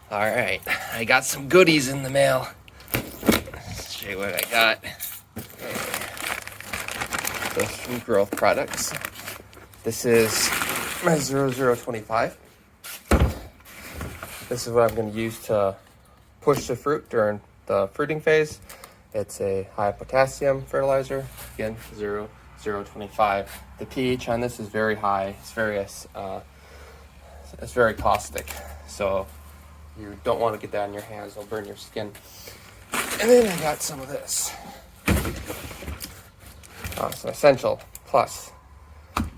All right, I got some goodies in the mail. Let's show you what I got. Those from Growth Products. This is my 0025. This is what I'm going to use to push the fruit during the fruiting phase. It's a high potassium fertilizer. Again, 0025. The pH on this is very high. It's very caustic. So you don't want to get that on your hands. It'll burn your skin. And then I got some of this. It's an Essential Plus.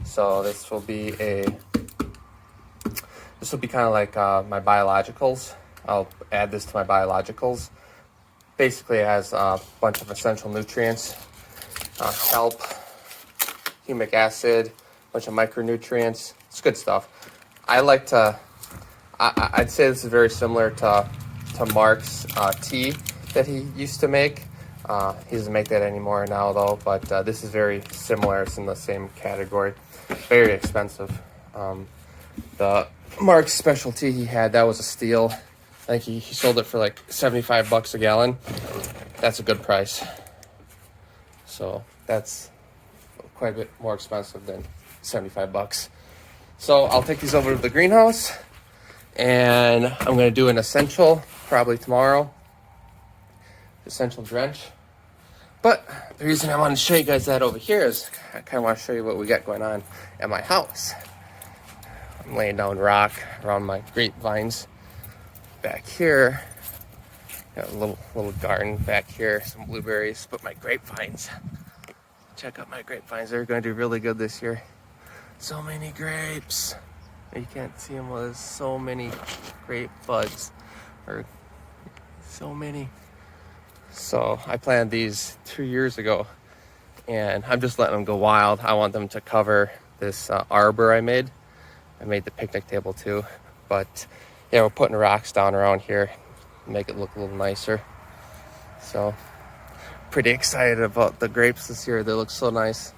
So this will be kind of like my biologicals. I'll add this to my biologicals. Basically, it has a bunch of essential nutrients, kelp, humic acid, a bunch of micronutrients. It's good stuff. I'd say this is very similar to Mark's tea that he used to make. He doesn't make that anymore now, though, but this is very similar. It's in the same category. Very expensive. The Mark's specialty he had, that was a steal. I think he sold it for like $75 a gallon. That's a good price. So that's quite a bit more expensive than $75. So I'll take these over to the greenhouse, and I'm going to do an essential probably tomorrow. Essential drench. But the reason I want to show you guys that over here is I kind of want to show you what we got going on at my house. I'm laying down rock around my grapevines. Back here, got a little garden back here, some blueberries, but my grapevines. Check out my grapevines. They're going to do really good this year. So many grapes. You can't see them, well, there's so many grape buds. Or so many. So I planted these 2 years ago, and I'm just letting them go wild. I want them to cover this arbor I made. I made the picnic table too, but yeah, we're putting rocks down around here, make it look a little nicer. So pretty excited about the grapes this year. They look so nice.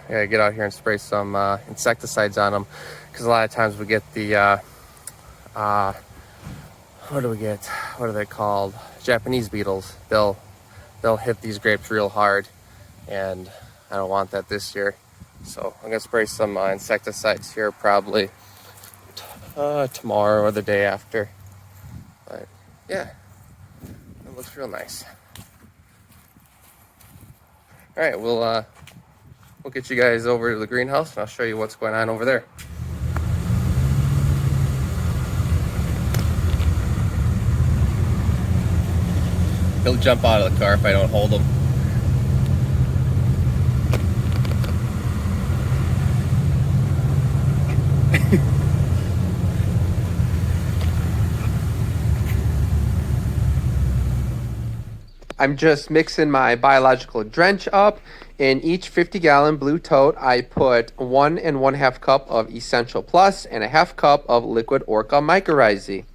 I gotta get out here and spray some insecticides on them, because a lot of times we get the what do we get? What are they called? Japanese beetles. They'll hit these grapes real hard, and I don't want that this year. So I'm gonna spray some insecticides here probably tomorrow or the day after. But yeah, it looks real nice. All right, we'll get you guys over to the greenhouse, and I'll show you what's going on over there. He'll jump out of the car if I don't hold him. I'm just mixing my biological drench up. In each 50-gallon blue tote, I put 1 1/2 cup of Essential Plus and a 1/2 cup of liquid Orca mycorrhizae.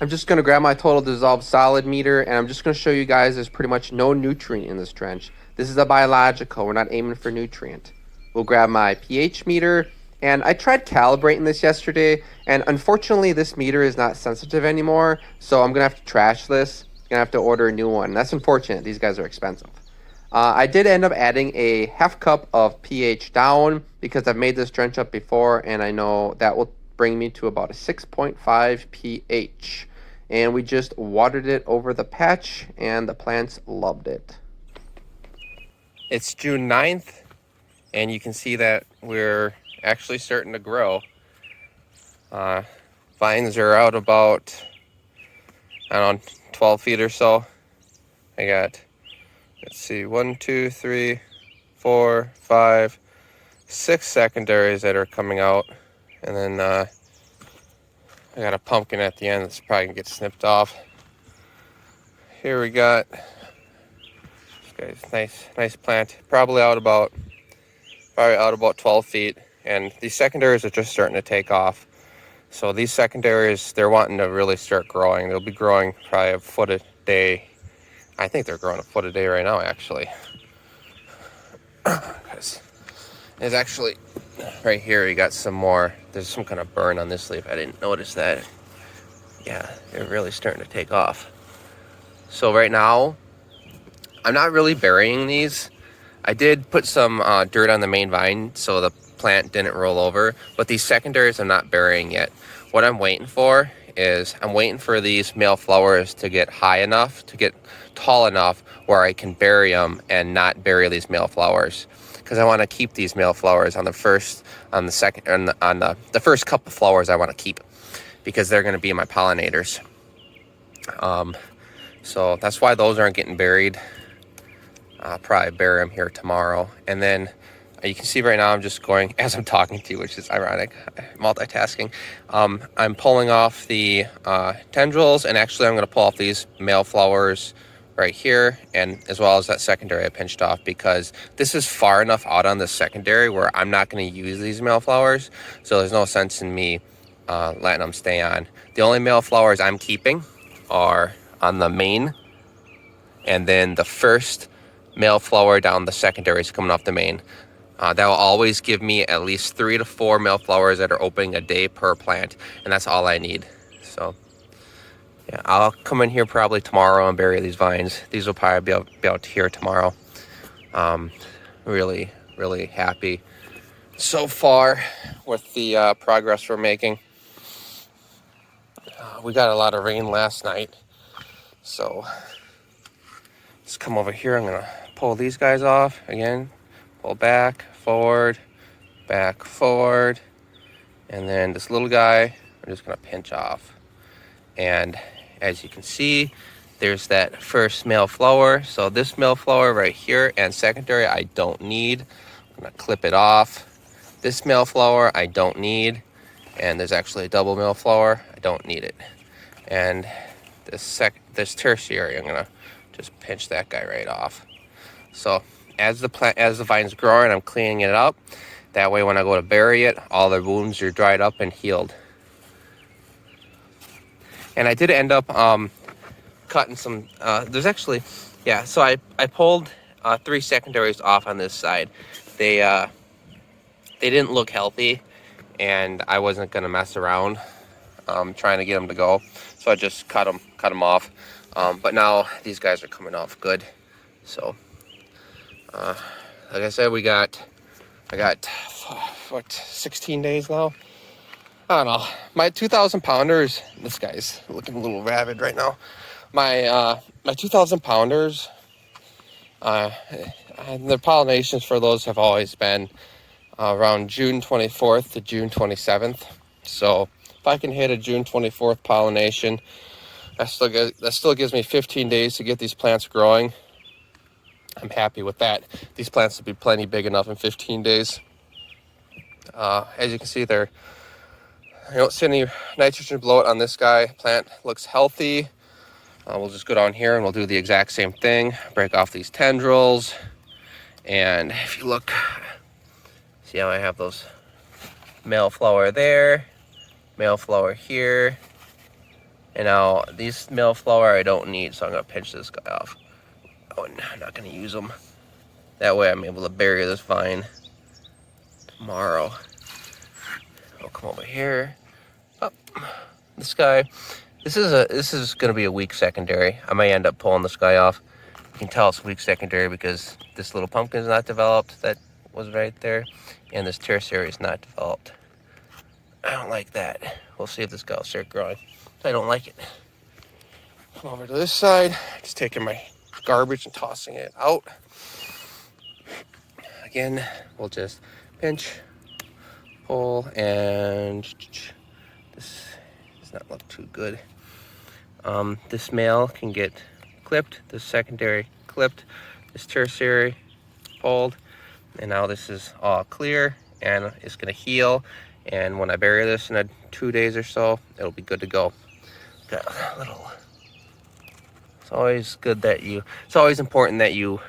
I'm just going to grab my total dissolved solid meter, and I'm just going to show you guys there's pretty much no nutrient in this drench. This is a biological. We're not aiming for nutrient. We'll grab my pH meter, and I tried calibrating this yesterday, and unfortunately this meter is not sensitive anymore, so I'm going to have to trash this. Gonna have to order a new one. That's unfortunate. These guys are expensive. I did end up adding a 1/2 cup of pH down because I've made this drench up before, and I know that will bring me to about a 6.5 pH. And we just watered it over the patch, and the plants loved it. It's June 9th, and you can see that we're actually starting to grow. Vines are out about, I don't know, 12 feet or so. I got, let's see, 1, 2, 3, 4, 5, 6 secondaries that are coming out. And then I got a pumpkin at the end that's probably gonna get snipped off. Here we got, this guy's nice plant. Probably out about 12 feet. And these secondaries are just starting to take off. So these secondaries, they're wanting to really start growing. They'll be growing probably a foot a day. I think they're growing a foot a day right now, actually. There's actually, right here, you got some more. There's some kind of burn on this leaf. I didn't notice that. yeah, they're really starting to take off. So right now, I'm not really burying these. I did put some dirt on the main vine so the plant didn't roll over, but these secondaries I'm not burying yet. What I'm waiting for is I'm waiting for these male flowers to get high enough, to get tall enough where I can bury them and not bury these male flowers. Because I want to keep these male flowers on the first, on the second, on the first couple flowers I want to keep, because they're going to be my pollinators. So that's why those aren't getting buried. I'll probably bury them here tomorrow. And then you can see right now I'm just going, as I'm talking to you, which is ironic, multitasking. I'm pulling off the tendrils, and actually I'm going to pull off these male flowers right here, and as well as that secondary I pinched off, because this is far enough out on the secondary where I'm not going to use these male flowers. So there's no sense in me letting them stay on. The only male flowers I'm keeping are on the main, and then the first male flower down the secondary is coming off the main. That will always give me at least 3 to 4 male flowers that are opening a day per plant, and that's all I need. So yeah, I'll come in here probably tomorrow and bury these vines. These will probably be out here tomorrow. Really, really happy so far with the progress we're making. We got a lot of rain last night, so let's come over here. I'm gonna pull these guys off again. Pull back, forward, and then this little guy I'm just gonna pinch off. And as you can see, there's that first male flower. So this male flower right here and secondary I don't need. I'm gonna clip it off. This male flower I don't need, and there's actually a double male flower. I don't need it. And this tertiary, I'm gonna just pinch that guy right off. So as the vine's growing, I'm cleaning it up. That way when I go to bury it, all the wounds are dried up and healed. And I did end up cutting some, there's actually, yeah, so I pulled 3 secondaries off on this side. They didn't look healthy, and I wasn't gonna mess around trying to get them to go. So I just cut them off. But now these guys are coming off good. So like I said, I got what, 16 days now. I don't know. My 2,000 pounders. This guy's looking a little rabid right now. My 2,000 pounders. The pollinations for those have always been around June 24th to June 27th. So if I can hit a June 24th pollination, that still gives me 15 days to get these plants growing. I'm happy with that. These plants will be plenty big enough in 15 days. As you can see, I don't see any nitrogen bloat on this guy. Plant looks healthy. We'll just go down here and we'll do the exact same thing. Break off these tendrils. And if you look, see how I have those male flower there, male flower here. And now these male flower I don't need, so I'm gonna pinch this guy off. Oh, no, I'm not gonna use them. That way I'm able to bury this vine tomorrow. I'll come over here. Oh, this guy. This is gonna be a weak secondary. I may end up pulling this guy off. You can tell it's weak secondary because this little pumpkin is not developed. That was right there, and this tertiary is not developed. I don't like that. We'll see if this guy will start growing. I don't like it. Come over to this side. Just taking my garbage and tossing it out. Again, we'll just pinch, pull, and this does not look too good. This male can get clipped, this secondary clipped, this tertiary pulled, and now this is all clear and it's gonna heal. And when I bury this in 2 days or so, it'll be good to go. Got a little. It's always important that you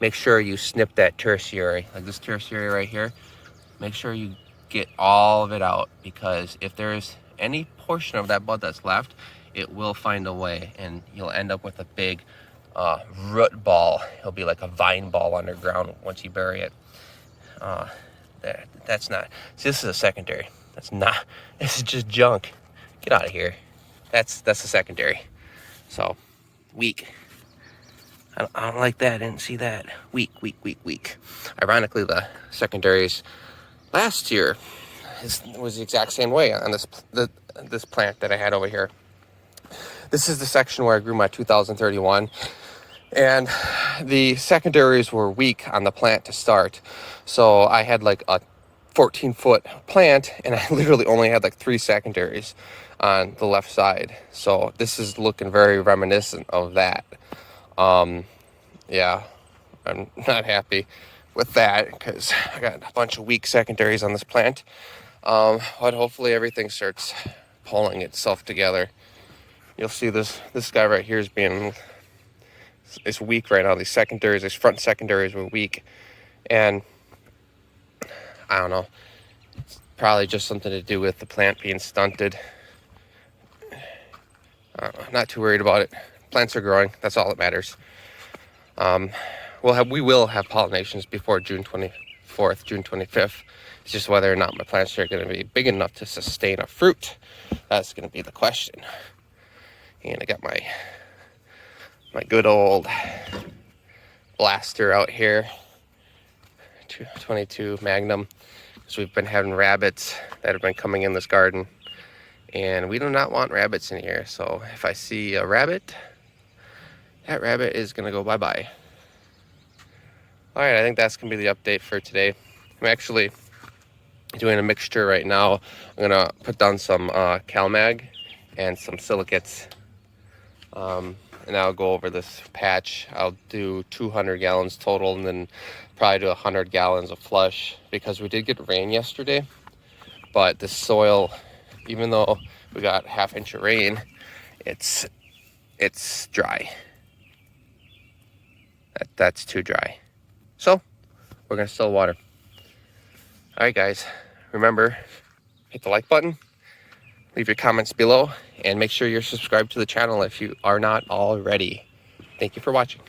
make sure you snip that tertiary, like this tertiary right here. Make sure you get all of it out, because if there's any portion of that bud that's left, it will find a way, and you'll end up with a big root ball. It'll be like a vine ball underground once you bury it. That's not. See, this is a secondary. That's not. This is just junk. Get out of here. That's the secondary. So weak. I don't like that. I didn't see that. Weak. Ironically, the secondaries last year was the exact same way on this plant that I had over here. This is the section where I grew my 2031, and the secondaries were weak on the plant to start. So I had like a 14-foot plant, and I literally only had like 3 secondaries on the left side. So this is looking very reminiscent of that. Yeah, I'm not happy with that because I got a bunch of weak secondaries on this plant. But hopefully everything starts pulling itself together. You'll see this guy right here is weak right now. These secondaries, these front secondaries were weak, and I don't know. It's probably just something to do with the plant being stunted. I'm not too worried about it. Plants are growing. That's all that matters. We will have pollinations before June 24th, June 25th. It's just whether or not my plants are going to be big enough to sustain a fruit. That's going to be the question. And I got my good old blaster out here, 22 Magnum, because we've been having rabbits that have been coming in this garden, and we do not want rabbits in here. So if I see a rabbit, that rabbit is going to go bye-bye. All right, I think that's going to be the update for today. I'm actually doing a mixture right now. I'm going to put down some CalMag and some silicates, and I'll go over this patch. I'll do 200 gallons total, and then probably do 100 gallons of flush, because we did get rain yesterday, but the soil, even though we got ½ inch of rain, it's dry. That's too dry. So we're gonna still water. All right, guys, remember, hit the like button, leave your comments below, and make sure you're subscribed to the channel if you are not already. Thank you for watching.